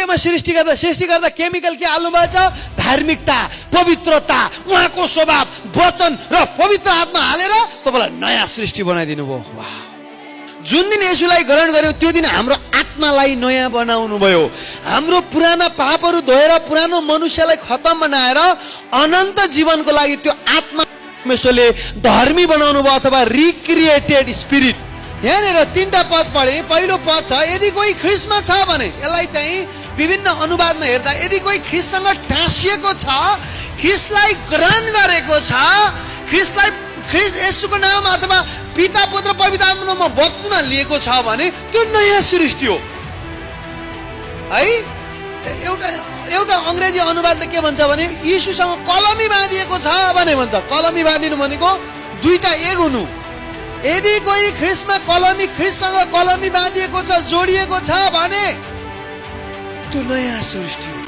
अन्त्यमा सृष्टिकर्ता केमिकल के हाल्नुभएछ? धार्मिकता, पवित्रता, उहाँको स्वभाव, वचन र पवित्र आत्मा हालेर तपाईलाई नयाँ सृष्टि बनाइदिनु भयो। वाह! जुन दिन येशूलाई ग्रहण गर्यो त्यो दिन हाम्रो आत्मालाई नयाँ बनाउनु भयो। हाम्रो पुराना पापहरू धोएर पुरानो मनुष्यलाई खतम बनाएर अनन्त जीवनको लागि त्यो आत्मा परमेश्वरले धर्मी बनाउनु भयो अथवा रिक्रिएटेड स्पिरिट। यहाँनिर तीनटा पद पढे। पहिलो पद छ यदि कोही ख्रिस्टमा छ भने, यसलाई चाहिँ विभिन्न अनुवादमा हेर्दा यदि कोही ख्रिस्टसँग टाँसिएको छ, ख्रिस्टलाई ग्रहण गरेको छ, ख्रिस्ट येशूको नाम अथवा पिता पुत्र पवित्र आत्मामा बप्तिस्मा लिएको छ भने त्यो नयाँ सृष्टि हो है। एउटा अंग्रेजी अनुवादले के भन्छ भने येशूसँग कलमी बाँधिएको छ भने भन्छ। कलमी बाँधिनु भनेको दुईटा एक हुनु। यदि कोही ख्रिस्टसँग कलमी बाँधिएको छ, जोडिएको छ भने त्यो नयाँ सृष्टि हो।